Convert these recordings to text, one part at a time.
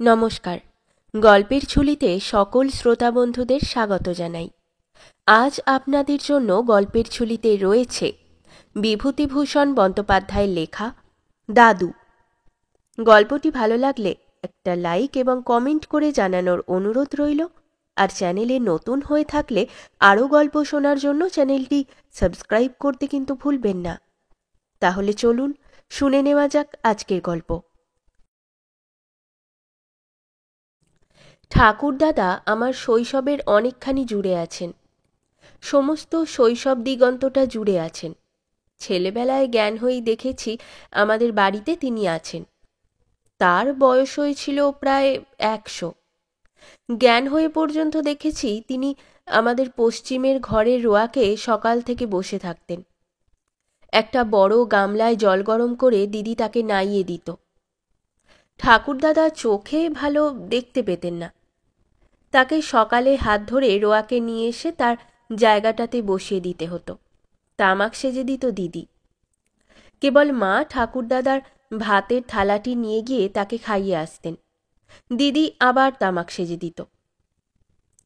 নমস্কার। গল্পের ঝুলিতে সকল শ্রোতা বন্ধুদের স্বাগত জানাই। আজ আপনাদের জন্য গল্পের ঝুলিতে রয়েছে বিভূতিভূষণ বন্দ্যোপাধ্যায়ের লেখা দাদু। গল্পটি ভালো লাগলে একটা লাইক এবং কমেন্ট করে জানানোর অনুরোধ রইল। আর চ্যানেলে নতুন হয়ে থাকলে আরও গল্প শোনার জন্য চ্যানেলটি সাবস্ক্রাইব করতে কিন্তু ভুলবেন না। তাহলে চলুন শুনে নেওয়া যাক আজকের গল্প। ঠাকুরদাদা আমার শৈশবের অনেকখানি জুড়ে আছেন। সমস্ত শৈশব দিগন্তটা জুড়ে আছেন। ছেলেবেলায় জ্ঞান হয়েই দেখেছি আমাদের বাড়িতে তিনি আছেন। তার বয়স হয়েছিল প্রায় 100। জ্ঞান হয়ে পর্যন্ত দেখেছি তিনি আমাদের পশ্চিমের ঘরের রোয়াকে সকাল থেকে বসে থাকতেন। একটা বড় গামলায় জল গরম করে দিদি তাকে নাইয়ে দিত। ঠাকুরদাদা চোখে ভালো দেখতে পেতেন না। তাকে সকালে হাত ধরে রোয়াকে নিয়ে এসে তার জায়গাটাতে বসিয়ে দিতে হতো। তামাক সেজে দিত দিদি। কেবল মা ঠাকুরদাদার ভাতের থালাটি নিয়ে গিয়ে তাকে খাইয়ে আসতেন। দিদি আবার তামাক সেজে দিত।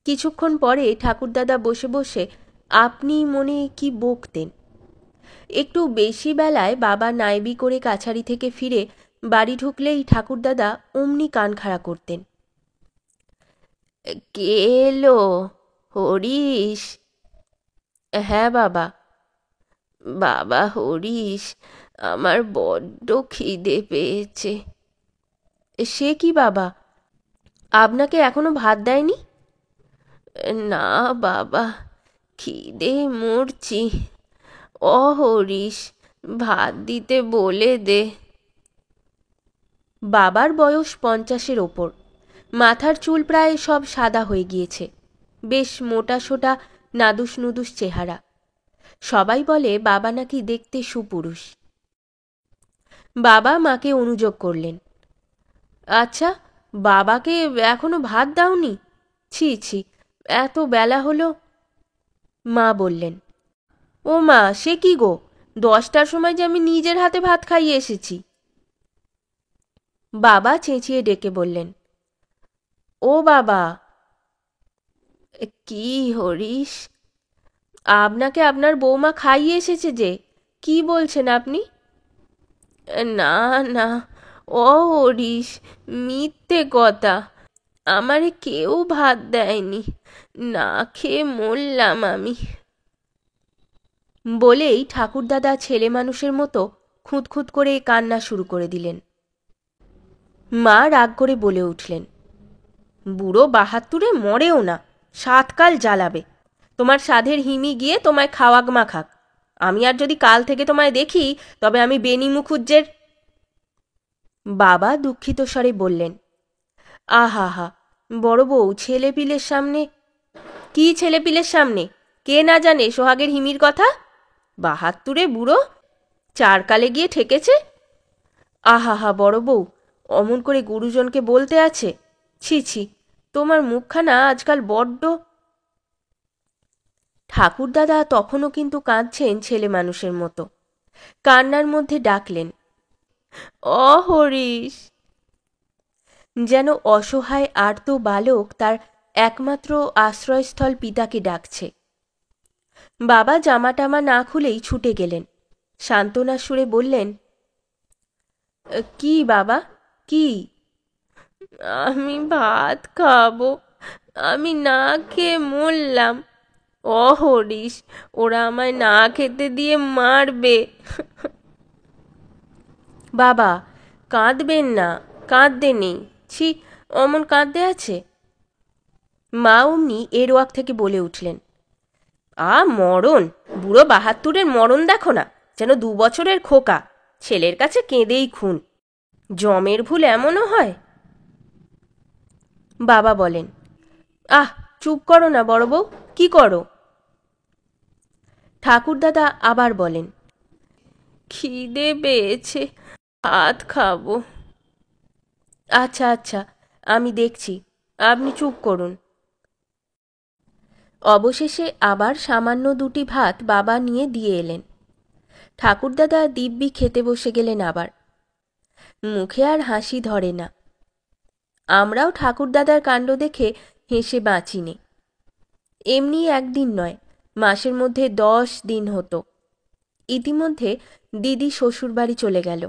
কিছুক্ষণ পরে ঠাকুরদাদা বসে বসে আপনি মনে কি বকতেন। একটু বেশি বেলায় বাবা নাইবি করে কাছারি থেকে ফিরে বাড়ি ঢুকলেই ঠাকুরদাদা অমনি কান খাড়া করতেন। কে এলো? হরিশ? হ্যাঁ বাবা। বাবা হরিশ, আমার বড্ড খিদে পেয়েছে। সে কি বাবা, আপনাকে এখনো ভাত দেয়নি? না বাবা, খিদে মরছি। হরিশ, ভাত দিতে বলে দে। বাবার বয়স 50-এর ওপর। মাথার চুল প্রায় সব সাদা হয়ে গিয়েছে। বেশ মোটা সোটা নাদুস নুদুস চেহারা। সবাই বলে বাবা নাকি দেখতে সুপুরুষ। বাবা মাকে অনুযোগ করলেন। আচ্ছা, বাবাকে এখনো ভাত দাওনি? ছি ছি, এত বেলা হলো। মা বললেন, ও মা, সে কি গো, 10টার সময় যে আমি নিজের হাতে ভাত খাইয়ে এসেছি। বাবা চেঁচিয়ে ডেকে বললেন, ও বাবা। কি হরিশ, আপনাকে আপনার বৌমা খাইয়ে এসেছে যে, কি বলছেন আপনি? না না, হরিশ, মিথ্যে কথা। আমারে কেউ ভাত দেয়নি, না খেয়ে মরলাম আমি। বলেই ঠাকুরদাদা ছেলে মানুষের মতো খুঁতখুত করে কান্না শুরু করে দিলেন। মা রাগ করে বলে উঠলেন, বুড়ো 72-এ মরেও না, 7 কাল জ্বালাবে। তোমার সাধের হিমি গিয়ে তোমায় খাওয়াক মাখাক। আমি আর যদি কাল থেকে তোমায় দেখি, তবে আমি বেনি মুখুজ্জের। বাবা দুঃখিত স্বরে বললেন, আহা হা, বড় বউ ছেলেপিলের সামনে। কি ছেলেপিলের সামনে? কে না জানে সোহাগের হিমির কথা? 72-এ বুড়ো, 4 কালে গিয়ে ঠেকেছে। আহা হা বড় বউ, অমন করে গুরুজনকে বলতে আছে? ছি ছি, তোমার মুখখানা আজকাল বড্ড। ঠাকুরদাদা তখনও কিন্তু কাঁদছেন ছেলে মানুষের মতো। কান্নার মধ্যে ডাকলেন, হরিশ। যেন অসহায় আর্ত বালক তার একমাত্র আশ্রয়স্থল পিতাকে ডাকছে। বাবা জামা টামা না খুলেই ছুটে গেলেন। সান্ত্বনা সুরে বললেন, কি বাবা, কি? আমি ভাত খাবো, আমি না খেয়ে মরলাম। হরিশ, ওরা আমায় না খেতে দিয়ে মারবে। বাবা, কাঁদবেন না, কাঁদতে নেই। ছি, অমন কাঁদতে আছে? মা অমনি এর ওয়াক থেকে বলে উঠলেন, মরণ, বুড়ো 72-এর মরণ দেখো না, যেন 2 বছরের খোকা, ছেলের কাছে কেঁদেই খুন। জমের ভুল এমনও হয়? বাবা বলেন, চুপ করো না বড় বউ, কি করো? ঠাকুরদাদা আবার বলেন, খিদে পেয়েছে, ভাত খাবো। আচ্ছা আচ্ছা, আমি দেখছি, আপনি চুপ করুন। অবশেষে আবার সামান্য 2টি ভাত বাবা নিয়ে দিয়ে এলেন। ঠাকুরদাদা দিব্যি খেতে বসে গেলেন আবার। মুখে আর হাসি ধরে না। আমরাও ঠাকুরদাদার কাণ্ড দেখে হেসে বাঁচিনি। এমনি একদিন নয়, মাসের মধ্যে 10 দিন হতো। ইতিমধ্যে দিদি শ্বশুরবাড়ি চলে গেল।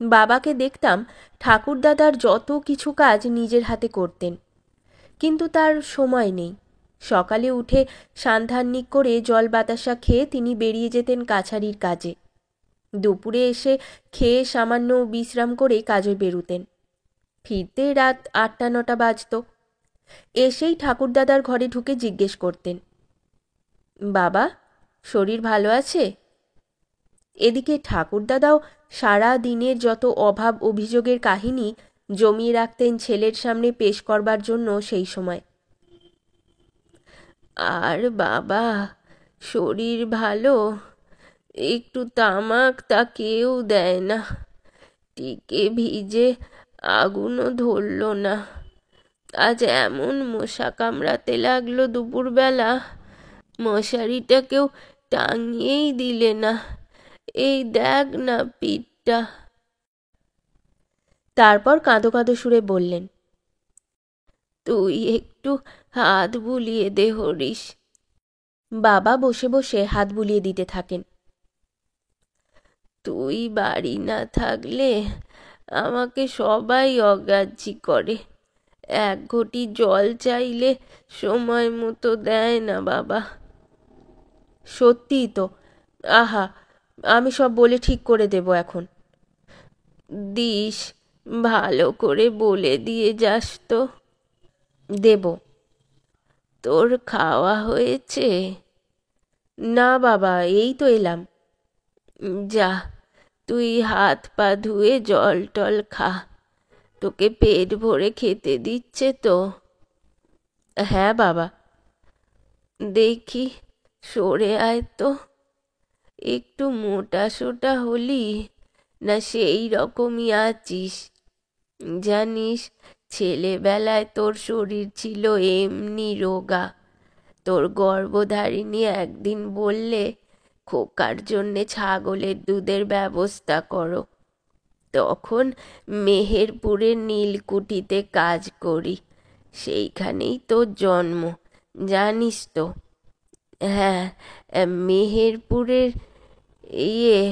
বাবাকে দেখতাম ঠাকুরদাদার যত কিছু কাজ নিজের হাতে করতেন, কিন্তু তার সময় নেই। সকালে উঠে সান্ধান্নিক করে জল বাতাসা খেয়ে তিনি বেরিয়ে যেতেন কাছারির কাজে। দুপুরে এসে খেয়ে সামান্য বিশ্রাম করে কাজে বেরুতেন। ফিরতে রাত 8টা-9টা বাজত। এসেই ঠাকুরদাদার ঘরে ঢুকে জিজ্ঞেস করতেন, বাবা, শরীর ভালো আছে? এদিকে ঠাকুরদাদাও সারা দিনের যত অভাব অভিযোগের কাহিনী জমিয়ে রাখতেন ছেলের সামনে পেশ করবার জন্য সেই সময়। আর বাবা, শরীর ভালো, একটু তামাক তা কেউ দেয় না, টিকে ভিজে আগুনও ধরল না। আজ এমন মশা কামড়াতে লাগলো দুপুরবেলা, মশারিটা কেউ টাঙিয়েই দিলে না। এই দেখ না পিঠটা। তারপর কাঁদো কাঁদো সুরে বললেন, তুই একটু হাত বুলিয়ে দে হরিশ। বাবা বসে বসে হাত বুলিয়ে দিতে থাকেন। তুই বাড়ি না থাকলে আমাকে সবাই অগ্রাহ্যি করে। এক ঘটি জল চাইলে সময় মতো দেয় না বাবা। সত্যিই তো। আহা, আমি সব বলে ঠিক করে দেব এখন। দিস, ভালো করে বলে দিয়ে যাস তো। দেব। তোর খাওয়া হয়েছে? না বাবা, এই তো এলাম। যা, তুই হাত পা ধুয়ে জল টল খা। তোকে পেট ভরে খেতে দিচ্ছে তো? হ্যাঁ বাবা। দেখি, সরে আয় তো। একটু মোটা সোটা হলি না সেই রকমই আছিস? জানিস, ছেলেবেলায় তোর শরীর ছিল এমনি রোগা। তোর গর্ভধারিণী একদিন বললে, খোকার জন্যে ছাগলের দুধের ব্যবস্থা করো। তখন মেহেরপুরের নীলকুঠিতে কাজ করি, সেইখানেই তোর জন্ম, জানিস তো? হ্যাঁ, মেহেরপুরের ইয়ে,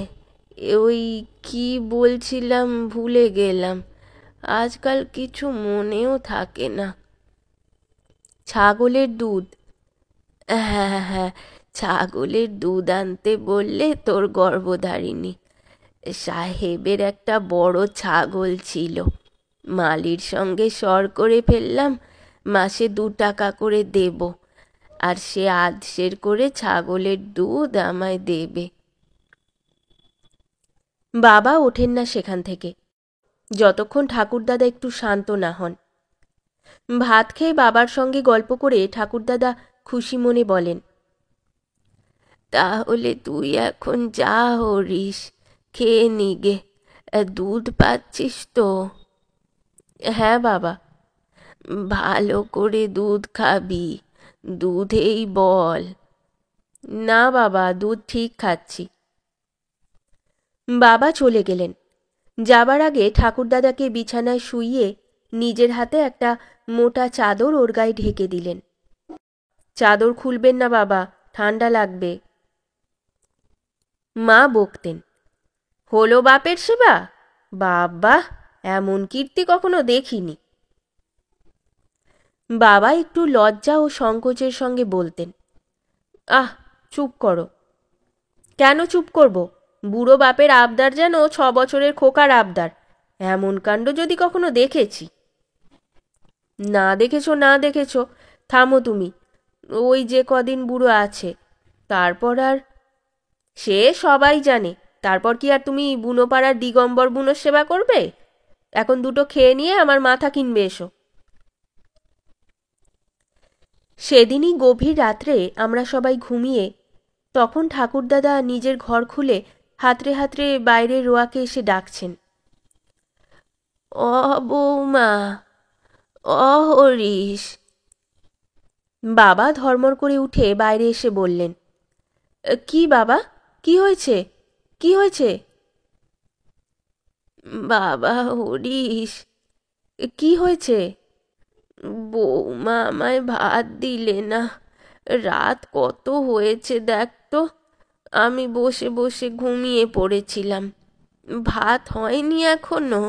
ওই কি বলছিলাম ভুলে গেলাম, আজকাল কিছু মনেও থাকে না। ছাগলের দুধ। হ্যাঁ হ্যাঁ, ছাগলের দুধ আনতে বললে তোর গর্ভধারিণী। সাহেবের একটা বড় ছাগল ছিল, মালির সঙ্গে সর করে ফেললাম, মাসে 2 টাকা করে দেব, আর সে আধসের করে ছাগলের দুধ আমায় দেবে। বাবা ওঠেন না সেখান থেকে, যতক্ষণ ঠাকুরদাদা একটু শান্ত না হন। ভাত খেয়ে বাবার সঙ্গে গল্প করে ঠাকুরদাদা খুশি মনে বলেন, তাহলে তুই এখন যা হরিস, খেয়ে নিগে। দুধ পাচ্ছিস তো? হ্যাঁ বাবা। ভালো করে দুধ খাবি, দুধেই বল। না বাবা, দুধ ঠিক খাচ্ছি। বাবা চলে গেলেন। যাবার আগে ঠাকুরদাদাকে বিছানায় শুইয়ে নিজের হাতে একটা মোটা চাদর ওর গায়ে ঢেকে দিলেন। চাদর খুলবেন না বাবা, ঠান্ডা লাগবে। মা বকতেন, হলো বাপের সেবা? বাবা, এমন কীর্তি কখনো দেখিনি। বাবা একটু লজ্জা ও সংকোচের সঙ্গে বলতেন, আহ, চুপ করো। কেন চুপ করব? বুড়ো বাপের আবদার যেন 6 বছরের খোকার আবদার, এমন কাণ্ড যদি কখনো দেখেছি। না দেখেছো না দেখেছো, থামো তুমি। ওই যে কদিন বুড়ো আছে, তারপর আর। সে সবাই জানে, তারপর কি আর তুমি বুনোপাড়ার দিগম্বর বুনোর সেবা করবে? এখন দুটো খেয়ে নিয়ে আমার মাথা কিনবে এসো। সেদিনই গভীর রাত্রে আমরা সবাই ঘুমিয়ে, তখন ঠাকুরদাদা নিজের ঘর খুলে হাতড়ে হাতড়ে বাইরের রোয়াকে এসে ডাকছেন, অ বৌমা, অ হরিশ। বাবা ধর্মর করে উঠে বাইরে এসে বললেন, কি বাবা, কি হয়েছে, কি হয়েছে? বাবা হরিশ, কি হয়েছে? বৌমা আমায় ভাত দিলে না। রাত কত হয়েছে দেখ তো। আমি বসে বসে ঘুমিয়ে পড়েছিলাম। ভাত হয়নি এখনো।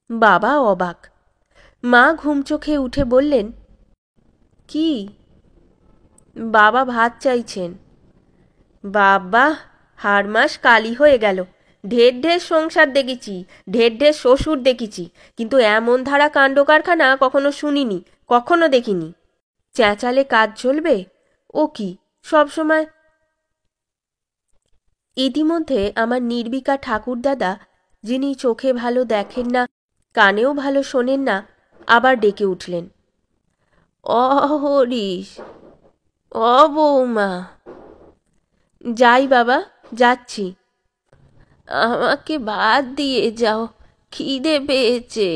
বাবা অবাক। মা ঘুম চোখে উঠে বললেন, কি? বাবা ভাত চাইছেন। বাবা, হাড় মাস কালি হয়ে গেল। ঢের ঢের সংসার দেখেছি, ঢের ঢের শ্বশুর দেখেছি, কিন্তু এমন ধারা কাণ্ড কারখানা কখনো শুনিনি, কখনো দেখিনি। চেঁচালে কাজ চলবে? ও কি সব সময়। ইতিমধ্যে আমার নির্বিকা ঠাকুরদাদা, যিনি চোখে ভালো দেখেন না, কানেও ভালো শোনেন না, আবার ডেকে উঠলেন, হরিশ, বৌমা। যাই বাবা, যাচ্ছি। আমাকে ভাত দিয়ে যাও, খিদে পেয়েছে।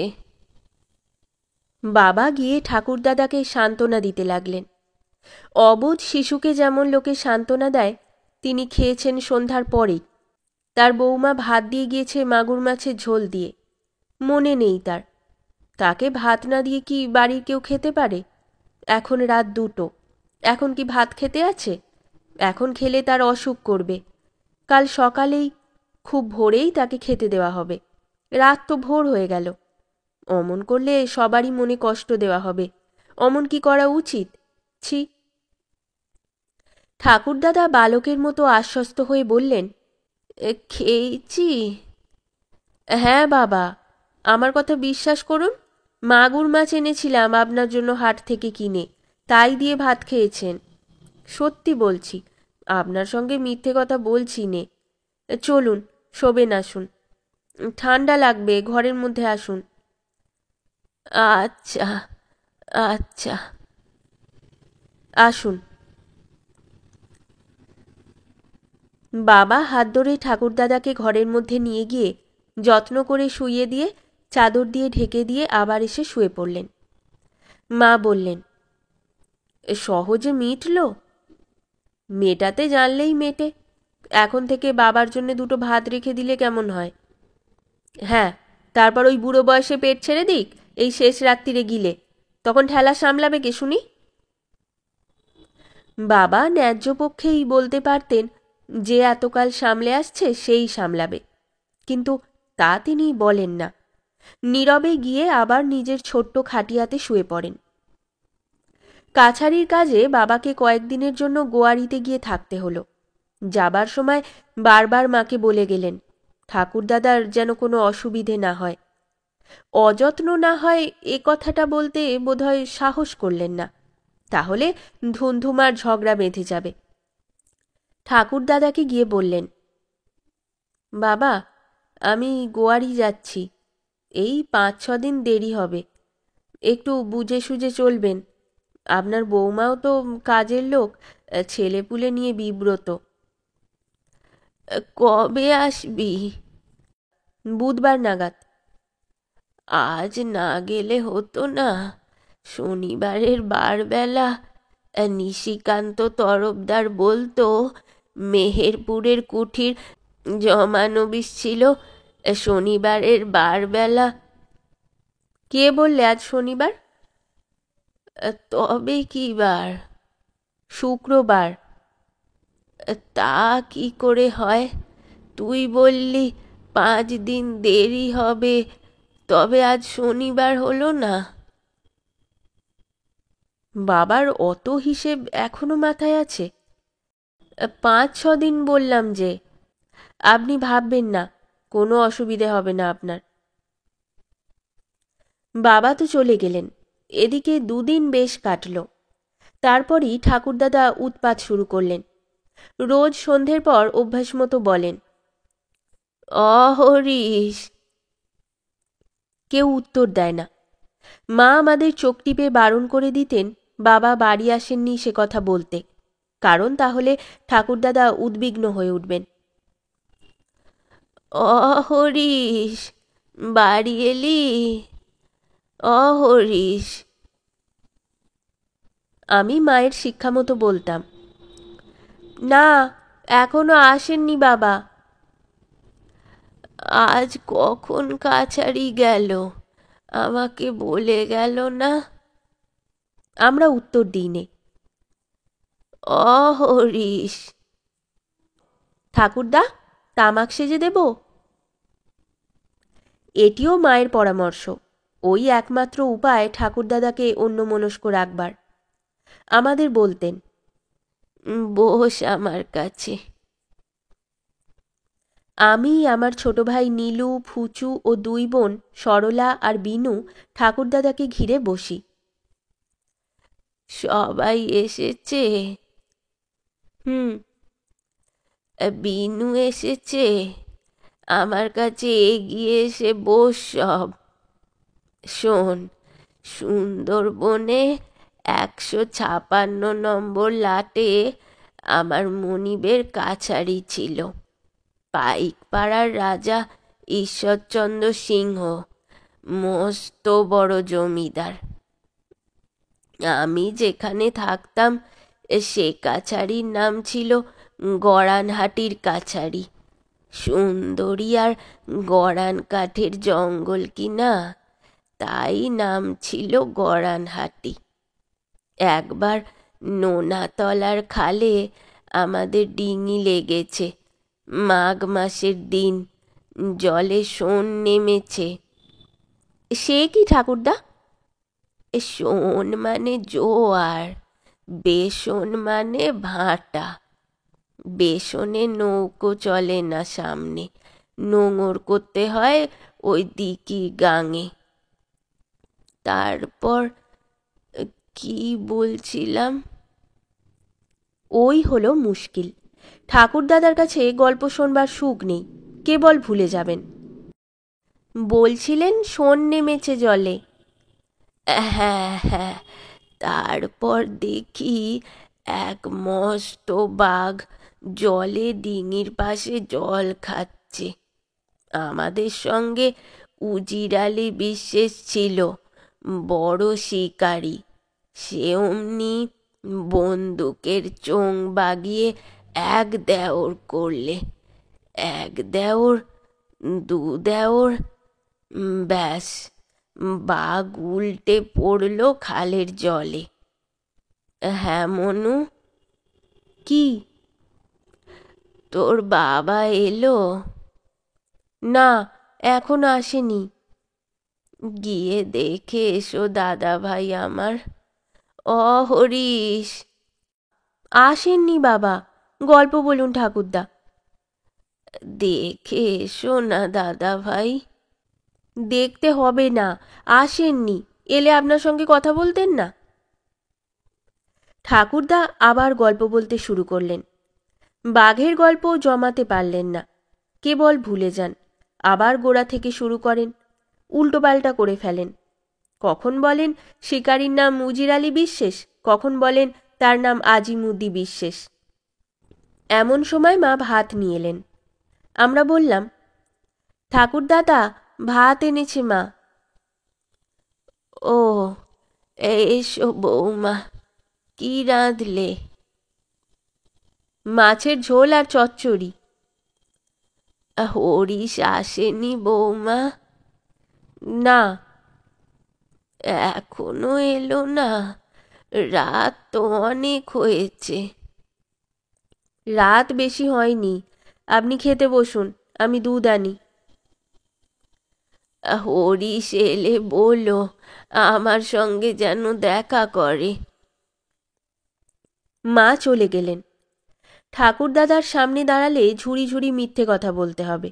বাবা গিয়ে ঠাকুরদাদাকে সান্ত্বনা দিতে লাগলেন। অবোধ শিশুকে যেমন লোকে সান্ত্বনা দেয়, তিনি খেয়েছেন সন্ধ্যার পরেই। তার বৌমা ভাত দিয়ে গিয়েছে মাগুর মাছের ঝোল দিয়ে। মনে নেই তার। তাকে ভাত না দিয়ে কি বাড়ির কেউ খেতে পারে? এখন রাত 2টো, এখন কি ভাত খেতে আছে? এখন খেলে তার অসুখ করবে। কাল সকালেই, খুব ভোরেই তাকে খেতে দেওয়া হবে। রাত তো ভোর হয়ে গেল। অমন করলে সবারই মনে কষ্ট দেওয়া হবে। অমন কি করা উচিত? ছি। ঠাকুরদাদা বালকের মতো আশ্বস্ত হয়ে বললেন, খেয়েছি। হ্যাঁ বাবা, আমার কথা বিশ্বাস করুন। মাগুর মাছ এনেছিলাম আপনার জন্য হাট থেকে কিনে, তাই দিয়ে ভাত খেয়েছেন। সত্যি বলছি, আপনার সঙ্গে মিথ্যে কথা বলছি নে। চলুন, শোবেন আসুন। ঠান্ডা লাগবে, ঘরের মধ্যে আসুন। আচ্ছা, আচ্ছা, আসুন। বাবা হাত ধরে ঠাকুরদাদাকে ঘরের মধ্যে নিয়ে গিয়ে যত্ন করে শুইয়ে দিয়ে চাদর দিয়ে ঢেকে দিয়ে আবার এসে শুয়ে পড়লেন। মা বললেন, সহজে মিটল? মেটাতে জানলেই মেটে। এখন থেকে বাবার জন্য 2টো ভাত রেখে দিলে কেমন হয়? হ্যাঁ, তারপর ওই বুড়ো বয়সে পেট ছেড়ে দিক, এই শেষ রাত্রিরে গিলে। তখন ঠেলা সামলাবে কে শুনি? বাবা ন্যায্য পক্ষেই বলতে পারতেন, যে এতকাল সামলে আসছে সেই সামলাবে। কিন্তু তা তিনি বলেন না। নীরবে গিয়ে আবার নিজের ছোট্ট খাটিয়াতে শুয়ে পড়েন। কাছারির কাজে বাবাকে কয়েকদিনের জন্য গোয়ারিতে গিয়ে থাকতে হলো। যাবার সময় বারবার মাকে বলে গেলেন, ঠাকুরদাদার যেন কোনো অসুবিধে না হয়। অযত্ন না হয় এ কথাটা বলতে বোধহয় সাহস করলেন না, তাহলে ধুন্ধুমার ঝগড়া বেঁধে যাবে। ঠাকুরদাদাকে গিয়ে বললেন, বাবা, আমি গোয়ারি যাচ্ছি। এই 5-6 দিন দেরি হবে। একটু বুঝে সুঝে চলবেন। আপনার বৌমাও তো কাজের লোক, ছেলেপুলে নিয়ে বিব্রত। কবে আসবি? বুধবার নাগাদ। আজ না গেলে হতো না? শনিবারের বারবেলা নিশিকান্ত তরফদার বলতো মেহেরপুরের কুঠির জমানবিশ ছিল শনিবারের বারবেলা। কে বললে আজ শনিবার? তবে কি বার? শুক্রবার। তা কি করে হয়? তুই বললি 5 দিন দেরি হবে, তবে আজ শনিবার হলো না। বাবার অত হিসেব এখনো মাথায় আছে? 5-6 দিন বললাম যে। আপনি ভাববেন না, কোনো অসুবিধে হবে না আপনার। বাবা তো চলে গেলেন। এদিকে 2 দিন বেশ কাটল। তারপরই ঠাকুরদাদা উৎপাত শুরু করলেন। রোজ সন্ধ্যের পর অভ্যাস মতো বলেন, হরিশ। কেউ উত্তর দেয় না। মা আমাদের চোখ টিপে বারণ করে দিতেন বাবা বাড়ি আসেননি সে কথা বলতে, কারণ তাহলে ঠাকুরদাদা উদ্বিগ্ন হয়ে উঠবেন। হরিশ, বাড়ি এলি? হরিশ। আমি মায়ের শিক্ষা মতো বলতাম, না, এখনো আসেননি বাবা। আজ কখন কাছারি গেল? আমাকে বলে গেল না? আমরা উত্তর দিইনি। অহরিশ। ঠাকুরদা, তামাক সেজে দেব? এটিও মায়ের পরামর্শ। ওই একমাত্র উপায় ঠাকুরদাদাকে অন্যমনস্ক রাখবার। আমাদের বলতেন, বস আমার কাছে। আমি, আমার ছোট ভাই নীলু, ফুচু ও দুই বোন সরলা আর বিনু ঠাকুরদাদাকে ঘিরে বসি। সবাই এসেছে? হুম। বিনু এসেছে? আমার কাছে এগিয়ে এসে বস সব। শোন, সুন্দরবনে 156 নম্বর লাটে আমার মনিবের কাছারি ছিল। পাইকপাড়ার রাজা ঈশ্বরচন্দ্র সিংহ মস্ত বড় জমিদার। আমি যেখানে থাকতাম সে কাছারির নাম ছিল গড়ানহাটির কাছারি। সুন্দরী আর গড়ান কাঠের জঙ্গল কিনা, তাই নাম ছিল গড়ানহাটি। একবার নোনাতলার খালে আমাদের ডিঙি লেগেছে। মাঘ মাসের দিন, জলে শোন নেমেছে। সে কি ঠাকুরদা? শোন মানে জোয়ার, বেসন মানে ভাঁটা। বেসনে নৌকো চলে না সামনে, নোঙর করতে হয় ওই দিকির গাঙে। তারপর কি বলছিলাম? ওই হলো মুশকিল। ঠাকুরদাদার কাছে গল্প শোনবার সুখ নেই, কেবল ভুলে যাবেন। বলছিলেন শোন নেমেছে জলে। হ্যাঁ হ্যাঁ, তারপর দেখি এক মস্ত বাঘ জলে ডিঙির পাশে জল খাচ্ছে। আমাদের সঙ্গে উজির আলী বিশ্বাস ছিল, বড় শিকারী। সে অমনি বন্দুকের চোং বাগিয়ে এক দেওর করলে। এক দেওর, দু দেওর, ব্যাস, বাঘ উল্টে পড়ল খালের জলে। হ্যাঁ মনু? কি? তোর বাবা এলো? না, এখনো আসেনি। গিয়ে দেখে এসো দাদা ভাই আমার। হরিশ। আসেননি বাবা, গল্প বলুন ঠাকুরদা। দেখে এসো না দাদা ভাই। দেখতে হবে না, আসেননি। এলে আপনার সঙ্গে কথা বলতেন না। ঠাকুরদা আবার গল্প বলতে শুরু করলেন। বাঘের গল্প জমাতে পারলেন না, কেবল ভুলে যান। আবার গোড়া থেকে শুরু করেন, উল্টোপাল্টা করে ফেলেন। কখন বলেন শিকারীর নাম উজির আলী বিশ্বাস, কখন বলেন তার নাম আজিমুদ্দি বিশ্বাস। এমন সময় মা ভাত নিয়ে এলেন। আমরা বললাম, ঠাকুরদাদা, ভাত এনেছে মা। ও, এসো বৌমা, কি রাঁধলে? মাছের ঝোল আর চচ্চড়ি। হরিশ আসেনি বৌমা? না। এখনো এলো না? রাত তো অনেক হয়েছে। রাত বেশি হয়নি, আপনি খেতে বসুন, আমি দুধ আনি। হরিশ এলে বলো আমার সঙ্গে যেন দেখা করে। মা চলে গেলেন। ঠাকুরদাদার সামনে দাঁড়ালে ঝুড়ি ঝুড়ি মিথ্যে কথা বলতে হবে।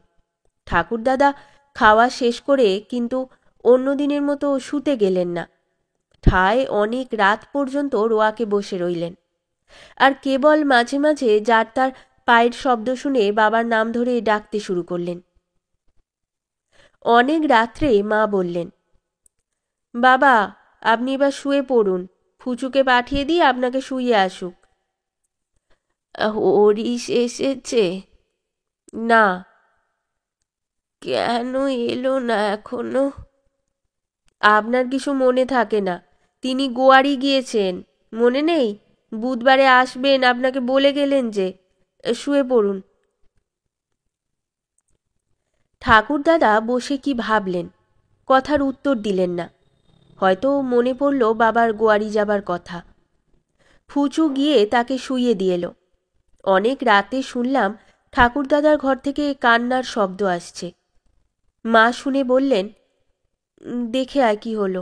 ঠাকুরদাদা খাওয়া শেষ করে কিন্তু অন্য দিনের মতো শুতে গেলেন না। ঠায় অনেক রাত পর্যন্ত রোয়াকে বসে রইলেন, আর কেবল মাঝে মাঝে যার তার পায়ের শব্দ শুনে বাবার নাম ধরে ডাকতে শুরু করলেন। অনেক রাত্রে মা বললেন, বাবা, আপনি এবার শুয়ে পড়ুন, ফুচুকে পাঠিয়ে দিয়ে আপনাকে শুইয়ে আসুক। হরিশ এসেছে? না। কেন এলো না এখনো? আপনার কিছু মনে থাকে না, তিনি গোয়ারি গিয়েছেন, মনে নেই? বুধবারে আসবেন আপনাকে বলে গেলেন যে। শুয়ে পড়ুন। ঠাকুরদাদা বসে কি ভাবলেন। কথার উত্তর দিলেন না। হয়তো মনে পড়ল বাবার গোয়ারি যাবার কথা। ফুচু গিয়ে তাকে শুইয়ে দিয়ে এলো। অনেক রাতে শুনলাম ঠাকুরদাদার ঘর থেকে কান্নার শব্দ আসছে। মা শুনে বললেন, দেখে আয় কি হলো।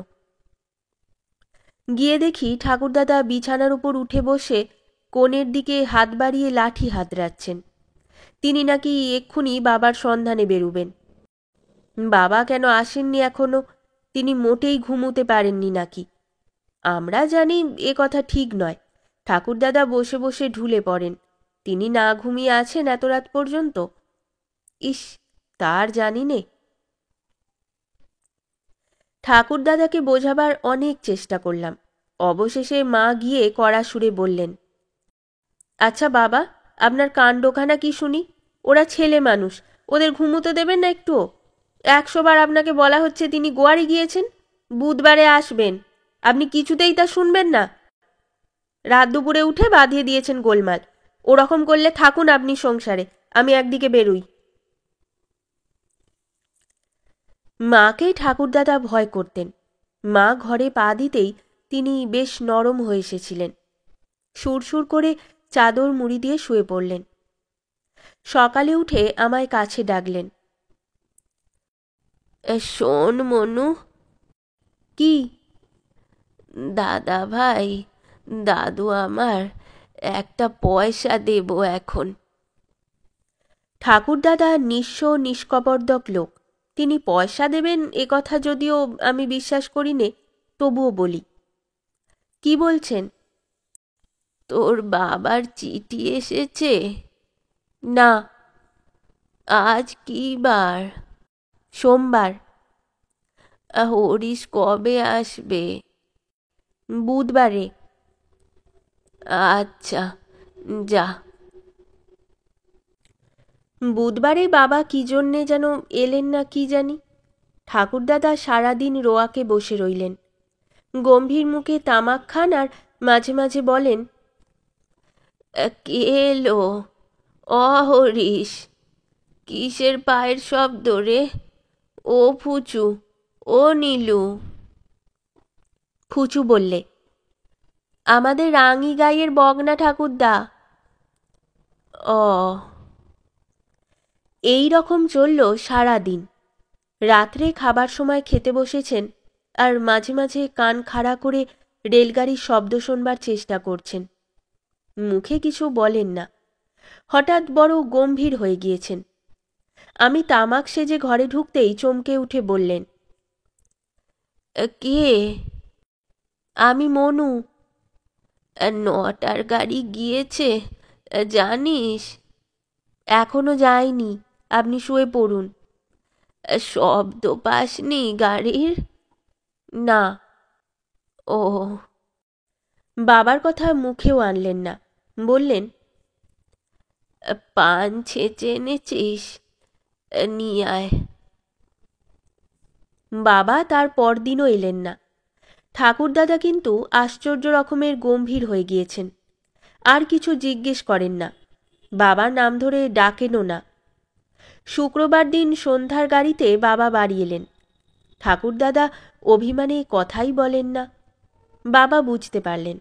গিয়ে দেখি ঠাকুরদাদা বিছানার উপর উঠে বসে কোণের দিকে হাত বাড়িয়ে লাঠি হাতড়াচ্ছেন। তিনি নাকি এক্ষুনি বাবার সন্ধানে বেরুবেন। বাবা কেন আসেননি এখনো, তিনি মোটেই ঘুমোতে পারেননি নাকি। আমরা জানি এ কথা ঠিক নয়। ঠাকুরদাদা বসে বসে ঢুলে পড়েন, তিনি না ঘুমিয়ে আছেন এত রাত পর্যন্ত। ইস, তার জানি নে। ঠাকুরদাদাকে বোঝাবার অনেক চেষ্টা করলাম। অবশেষে মা গিয়ে কড়া সুরে বললেন, আচ্ছা বাবা, আপনার কাণ্ডখানা কি শুনি? ওরা ছেলে মানুষ, ওদের ঘুমোতে দেবেন না একটুও? 100 বার আপনাকে বলা হচ্ছে তিনি গোয়ারি গিয়েছেন, বুধবারে আসবেন, আপনি কিছুতেই তা শুনবেন না। রাত দুপুরে উঠে বাঁধিয়ে দিয়েছেন গোলমাল। ওরকম করলে থাকুন আপনি সংসারে, আমি একদিকে বেরুই। মাকেই ঠাকুরদাদা ভয় করতেন। মা ঘরে পা দিতেই তিনি বেশ নরম হয়ে এসেছিলেন। সুরসুর করে চাদর মুড়ি দিয়ে শুয়ে পড়লেন। সকালে উঠে আমায় কাছে ডাকলেন, শোন মনু। কি? দাদা ভাই, দাদু আমার একটা পয়সা দেব এখন। ঠাকুরদাদা নিঃস্ব নিষ্কপর্দক লোক, তিনি পয়সা দেবেন এ কথা যদিও আমি বিশ্বাস করি নে, তবুও বলি, কি বলছেন? তোর বাবার চিঠি এসেছে? না। আজ কি বার? সোমবার। হরিশ কবে আসবে? বুধবারে। আচ্ছা, যা। বুধবারে বাবা কি জন্যে যেন এলেন না কি জানি। ঠাকুরদাদা সারাদিন রোয়াকে বসে রইলেন। গম্ভীর মুখে তামাক খান আর মাঝে মাঝে বলেন, কে এলো? হরিশ, কিসের পায়ের শব্দ রে? ও ফুচু, ও নীলু। ফুচু বললে, আমাদের রাঙি গাইয়ের বগনা ঠাকুরদা। ও। এই রকম চলল সারাদিন। রাত্রে খাবার সময় খেতে বসেছেন আর মাঝে মাঝে কান খাড়া করে রেলগাড়ির শব্দ শোনবার চেষ্টা করছেন। মুখে কিছু বলেন না, হঠাৎ বড় গম্ভীর হয়ে গিয়েছেন। আমি তামাক সেজে ঘরে ঢুকতেই চমকে উঠে বললেন, কে? আমি মনু। 9টার গাড়ি গিয়েছে জানিস? এখনো যায়নি, আপনি শুয়ে পড়ুন। শব্দ পাসনি গাড়ির? না। ও। বাবার কথা মুখেও আনলেন না, বললেন, পান ছেঁচে এনেছিস? নিয়ে আয়। বাবা তার পরদিনও এলেন না। ঠাকুরদাদা কিন্তু আশ্চর্য রকমের গম্ভীর হয়ে গিয়েছেন। আর কিছু জিজ্ঞেস করেন না, বাবার নাম ধরে ডাকেনও না। শুক্রবার দিন সন্ধ্যার গাড়িতে বাবা বাড়ি এলেন। ঠাকুরদাদা অভিমানে কথাই বলেন না। বাবা বুঝতে পারলেন।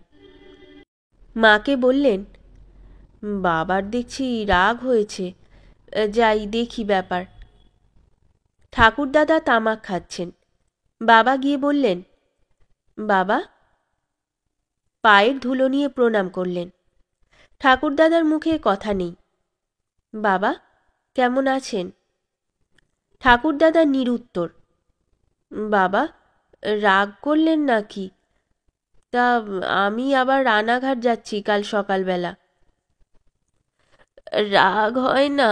মাকে বললেন, বাবার দেখছি রাগ হয়েছে, যাই দেখি ব্যাপার। ঠাকুরদাদা তামাক খাচ্ছেন। বাবা গিয়ে বললেন, বাবা। পায়ের ধুলো নিয়ে প্রণাম করলেন। ঠাকুরদাদার মুখে কথা নেই। বাবা, কেমন আছেন? ঠাকুরদাদা নিরুত্তর। বাবা, রাগ করলেন নাকি? তা আমি আবার রানাঘাট যাচ্ছি কাল সকালবেলা। রাগ হয় না?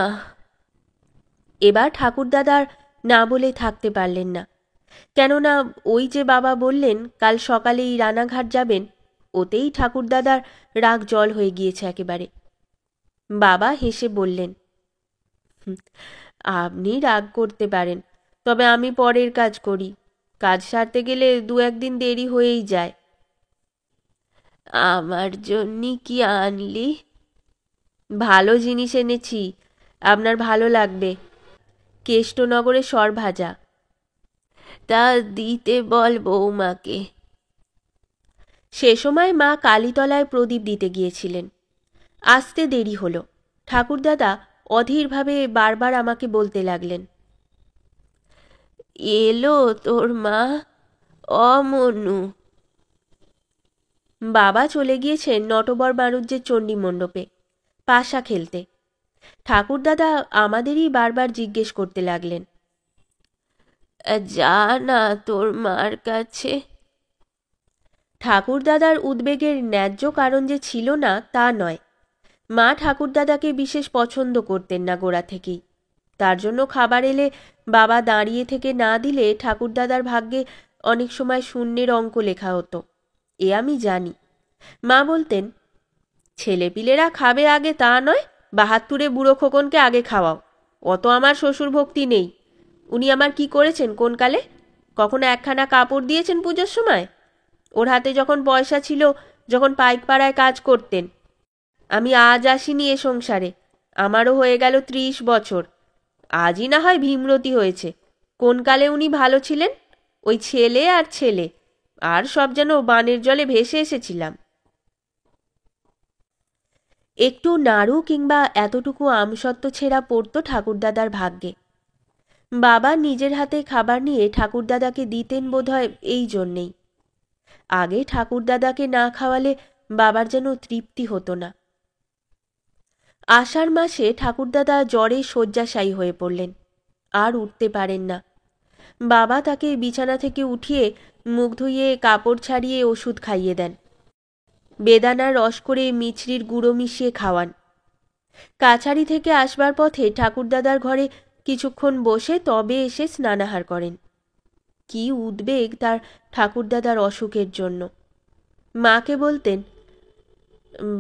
এবার ঠাকুরদাদার না বলে থাকতে পারলেন না। কেননা ওই যে বাবা বললেন কাল সকালেই রানাঘাট যাবেন, ওতেই ঠাকুরদাদার রাগ জল হয়ে গিয়েছে একেবারে। বাবা হেসে বললেন, আপনি রাগ করতে পারেন, তবে আমি পরের কাজ করি। কাজ সারতে গেলে 2-1 দিন দেরি হয়েই যায়। আমার জন্যে কি আনলি? ভালো জিনিস এনেছি, আপনার ভালো লাগবে। কেষ্টনগরের সরভাজা। তা দিতে বল বৌমাকে। সে সময় মা কালীতলায় প্রদীপ দিতে গিয়েছিলেন। আসতে দেরি হলো। ঠাকুরদাদা অধীরভাবে বারবার আমাকে বলতে লাগলেন, এলো তোর মা, অমনু। বাবা চলে গিয়েছেন নটবর বাণুজ্যের চণ্ডী মণ্ডপে পাশা খেলতে। ঠাকুরদাদা আমাদেরই বারবার জিজ্ঞেস করতে লাগলেন, যা না তোর মার কাছে। ঠাকুরদাদার উদ্বেগের ন্যায্য কারণ যে ছিল না তা নয়। মা ঠাকুরদাদাকে বিশেষ পছন্দ করতেন না গোড়া থেকেই। তার জন্য খাবার এলে বাবা দাঁড়িয়ে থেকে না দিলে ঠাকুরদাদার ভাগ্যে অনেক সময় শূন্যের অঙ্ক লেখা হতো, এ আমি জানি। মা বলতেন, ছেলেপিলেরা খাবে আগে তা নয়, বাহাত্তরে বুড়ো খোকনকে আগে খাওয়াও। অত আমার শ্বশুর ভক্তি নেই। উনি আমার কি করেছেন কোনকালে? কখনো একখানা কাপড় দিয়েছেন পুজোর সময়? ওর হাতে যখন পয়সা ছিল, যখন পাইকপাড়ায় কাজ করতেন। আমি আজ আসিনি এ সংসারে, আমারও হয়ে গেল 30 বছর। আজই না হয় ভীমরতি হয়েছে। কোনকালে উনি ভালো ছিলেন? ওই ছেলে আর ছেলে, আর সব যেন বানের জলে ভেসে এসেছিলাম। একটু নাড়ু কিংবা এতটুকু আমসত্ত্ব ছেঁড়া পড়তো ঠাকুরদাদার ভাগ্যে। বাবা নিজের হাতে খাবার নিয়ে ঠাকুরদাদাকে দিতেন বোধহয় এই জন্যেই। আগে ঠাকুরদাদাকে না খাওয়ালে বাবার যেন তৃপ্তি হতো না। আষাঢ় মাসে ঠাকুরদাদা জ্বরে শয্যাশায়ী হয়ে পড়লেন, আর উঠতে পারেন না। বাবা তাকে বিছানা থেকে উঠিয়ে মুখ ধুইয়ে কাপড় ছাড়িয়ে ওষুধ খাইয়ে দেন। বেদানার রস করে মিছরির গুঁড়ো মিশিয়ে খাওয়ান। কাছারি থেকে আসবার পথে ঠাকুরদাদার ঘরে কিছুক্ষণ বসে তবে এসে স্নানাহার করেন। কি উদ্বেগ তার ঠাকুরদাদার অসুখের জন্য। মাকে বলতেন,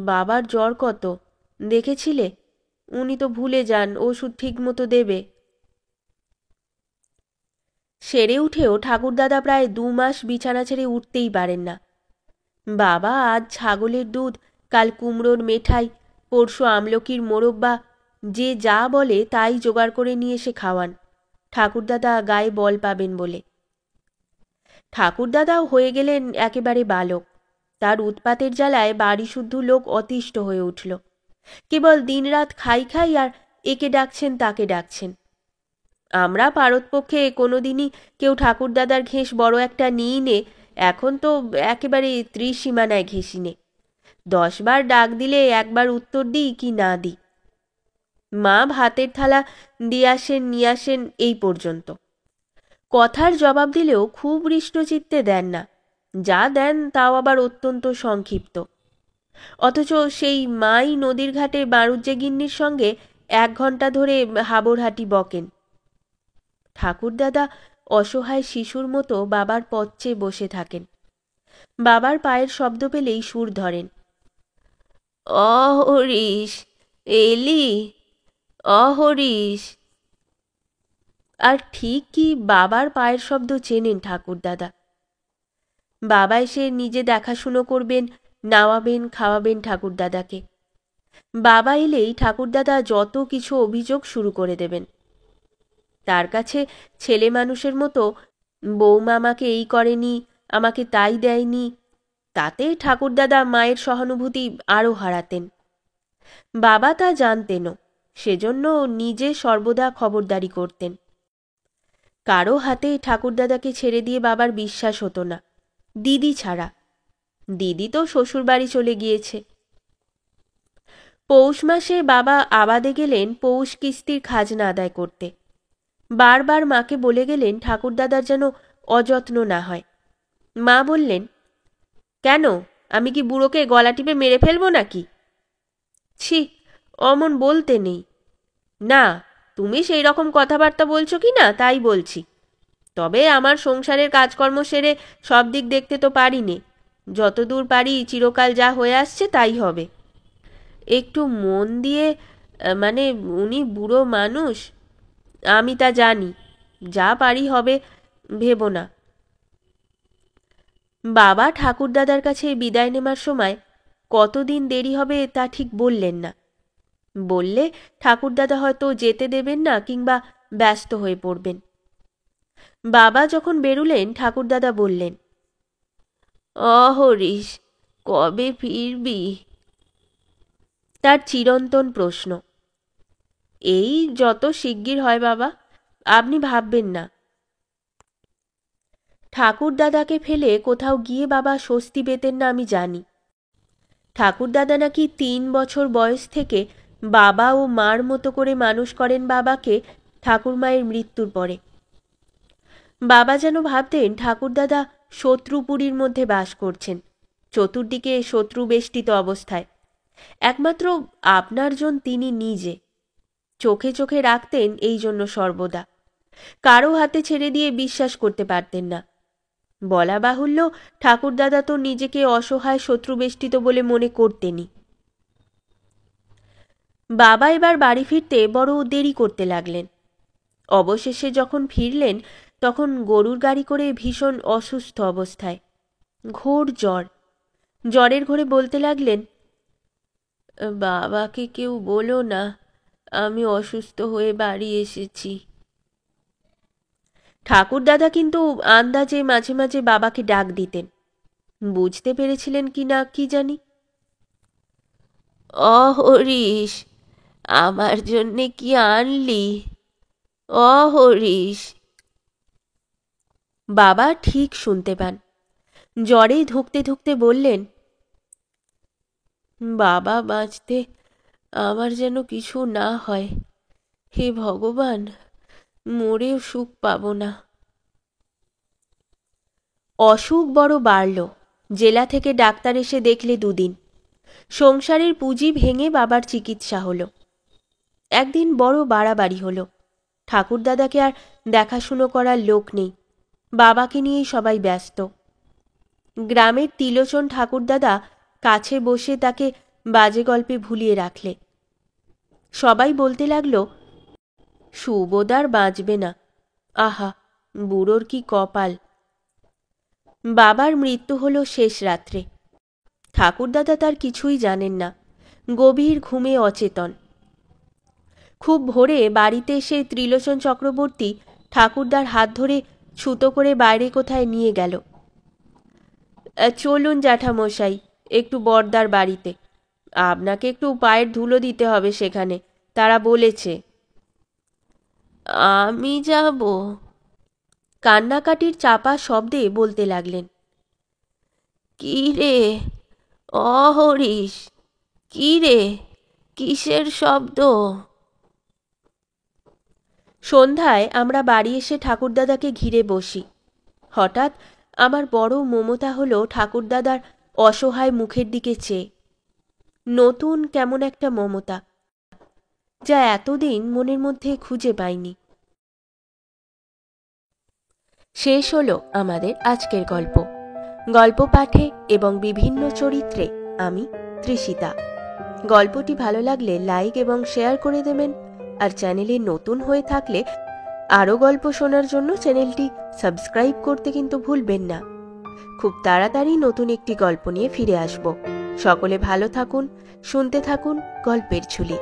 বাবার জ্বর কত দেখেছিলে? উনি তো ভুলে যান, ওষুধ ঠিক মতো দেবে। সেরে উঠেও ঠাকুরদাদা প্রায় 2 মাস বিছানা ছেড়ে উঠতেই পারেন না। বাবা আজ ছাগলের দুধ, কাল কুমড়োর মেঠাই, পরশু আমলকির মোরব্বা, যে যা বলে তাই জোগাড় করে নিয়ে এসে খাওয়ান, ঠাকুরদাদা গায়ে বল পাবেন বলে। ঠাকুরদাদাও হয়ে গেলেন একেবারে বালক। তার উৎপাতের জ্বালায় বাড়ি শুদ্ধ লোক অতিষ্ঠ হয়ে উঠল। কেবল দিনরাত খাই খাই আর একে ডাকছেন তাকে ডাকছেন। আমরা পারতপক্ষে কোনোদিনই কেউ ঠাকুরদাদার ঘেঁষ বড় একটা নিই নে, এখন তো একেবারে ত্রিসীমানায় ঘেঁষিনে। 10 বার ডাক দিলে একবার উত্তর দিই কি না দিই। মা ভাতের থালা দিয়ে আসেন নিয়ে আসেন এই পর্যন্ত। কথার জবাব দিলেও খুব হৃষ্টচিত্তে দেন না, যা দেন তাও আবার অত্যন্ত সংক্ষিপ্ত। অথচ সেই মাই নদীর ঘাটে বাণুজ্যে গিন্নির সঙ্গে 1 ঘন্টা ধরে হাবরহাটি বকেন। ঠাকুরদাদা অসহায় শিশুর মতো বাবার পথ চেয়ে বসে থাকেন। বাবার পায়ের শব্দ পেলেই সুর ধরেন, অহরিশ এলি, অহরিশ। আর ঠিক কি বাবার পায়ের শব্দ চেনেন ঠাকুরদাদা। বাবা এসে নিজে দেখাশুনো করবেন, নাওয়াবেন, খাওয়াবেন ঠাকুরদাদাকে। বাবা এলেই ঠাকুরদাদা যত কিছু অভিযোগ শুরু করে দেবেন। তার কাছে ছেলে মানুষের মতো বৌমা আমাকে এই করেনি, আমাকে তাই দেয়নি, তাতে ঠাকুরদাদা মায়ের সহানুভূতি আরও হারাতেন। বাবা তা জানতেনও, সেজন্য নিজে সর্বদা খবরদারি করতেন। কারো হাতে ঠাকুরদাদাকে ছেড়ে দিয়ে বাবার বিশ্বাস হতো না, দিদি ছাড়া। দিদি তো শ্বশুরবাড়ি চলে গিয়েছে। পৌষ মাসে বাবা আবাদে গেলেন পৌষ কিস্তির খাজনা আদায় করতে। বারবার মাকে বলে গেলেন ঠাকুরদাদার যেন অযত্ন না হয়। মা বললেন, কেন, আমি কি বুড়োকে গলা টিপে মেরে ফেলবো নাকি? ছি, অমন বলতে নেই। না, তুমি সেই রকম কথাবার্তা বলছো কি না তাই বলছি। তবে আমার সংসারের কাজকর্ম সেরে সব দিক দেখতে তো পারি নে। যতদূর পারি চিরকাল যা হয়ে আসছে তাই হবে। একটু মন দিয়ে, মানে উনি বুড়ো মানুষ, আমি তা জানি, যা পারি হবে, ভেবো না। বাবা ঠাকুরদাদার কাছে বিদায় নেবার সময় কতদিন দেরি হবে তা ঠিক বললেন না। বললে ঠাকুরদাদা হয়তো যেতে দেবেন না কিংবা ব্যস্ত হয়ে পড়বেন। বাবা যখন বেরুলেন ঠাকুরদাদা বললেন, হরিশ, কবে ফিরবি? তার চিরন্তন প্রশ্ন। এই যত শিগগির হয় বাবা, আপনি ভাববেন না। ঠাকুরদাদাকে ফেলে কোথাও গিয়ে বাবা স্বস্তি পেতেন না আমি জানি। ঠাকুরদাদা নাকি 3 বছর বয়স থেকে বাবা ও মার মতো করে মানুষ করেন বাবাকে ঠাকুরমায়ের মৃত্যুর পরে। বাবা যেন ভাবতেন ঠাকুরদাদা শত্রুপুরীর মধ্যে বাস করছেন, চতুর্দিকে শত্রু বেষ্টিত অবস্থায়। একমাত্র আপনার জন তিনি নিজে। চোখে চোখে রাখতেন এই জন্য সর্বদা। কারো হাতে ছেড়ে দিয়ে বিশ্বাস করতে পারতেন না। বলা বাহুল্য, ঠাকুরদাদা তো নিজেকে অসহায় শত্রুবেষ্টিত বলে মনে করতেনই। বাবা এবার বাড়ি ফিরতে বড় দেরি করতে লাগলেন। অবশেষে যখন ফিরলেন তখন গরুর গাড়ি করে ভীষণ অসুস্থ অবস্থায়, ঘোর জ্বর। জ্বরের ঘোরে বলতে লাগলেন, বাবাকে কেউ বলো না আমি অসুস্থ হয়ে বাড়ি এসেছি। ঠাকুরদাদা কিন্তু আন্দাজে মাঝে মাঝে বাবাকে ডাক দিতেন। বুঝতে পেরেছিলেন কি না কি জানি। হরিশ, আমার জন্যে কি আনলি? হরিশ। বাবা ঠিক শুনতে পান। জ্বরে ধুঁকতে ধুঁকতে বললেন, বাবা বাঁচতে আমার যেন কিছু না হয়। হে ভগবান, মরেও সুখ পাব না। অসুখ বড় বাড়ল। জেলা থেকে ডাক্তার এসে দেখলে 2 দিন। সংসারের পুঁজি ভেঙে বাবার চিকিৎসা হলো। একদিন বড় বাড়াবাড়ি হলো। ঠাকুরদাদাকে আর দেখাশুনো করার লোক নেই। বাবাকে নিয়েই সবাই ব্যস্ত। গ্রামের তিলোচন ঠাকুরদাদা কাছে বসে তাকে বাজে গল্পে ভুলিয়ে রাখলে। সবাই বলতে লাগলো, সুবোদার বাঁচবে না। আহা, বুড়োর কি কপাল। বাবার মৃত্যু হলো শেষ রাত্রে। ঠাকুরদাদা তার কিছুই জানেন না, গভীর ঘুমে অচেতন। খুব ভোরে বাড়িতে এসে ত্রিলোচন চক্রবর্তী ঠাকুরদার হাত ধরে ছুতো করে বাইরে কোথায় নিয়ে গেল। চলুন জ্যাঠামশাই, একটু বড়দার বাড়িতে। আপনাকে একটু পায়ের ধুলো দিতে হবে সেখানে, তারা বলেছে। আমি যাব? কান্নাকাটির চাপা শব্দে বলতে লাগলেন, কি রে হরিশ, কি রে, কিসের শব্দ? সন্ধ্যায় আমরা বাড়ি এসে ঠাকুরদাদাকে ঘিরে বসি। হঠাৎ আমার বড় মমতা হলো ঠাকুরদাদার অসহায় মুখের দিকে চেয়ে। নতুন কেমন একটা মমতা, যা এতদিন মনের মধ্যে খুঁজে পাইনি। শেষ হলো আমাদের আজকের গল্প। গল্প পাঠে এবং বিভিন্ন চরিত্রে আমি তৃষিতা। গল্পটি ভালো লাগলে লাইক এবং শেয়ার করে দেবেন। আর চ্যানেলে নতুন হয়ে থাকলে আরও গল্প শোনার জন্য চ্যানেলটি সাবস্ক্রাইব করতে কিন্তু ভুলবেন না। খুব তাড়াতাড়ি নতুন একটি গল্প নিয়ে ফিরে আসব। সকলে ভালো থাকুন, শুনতে থাকুন গল্পের ঝুলি।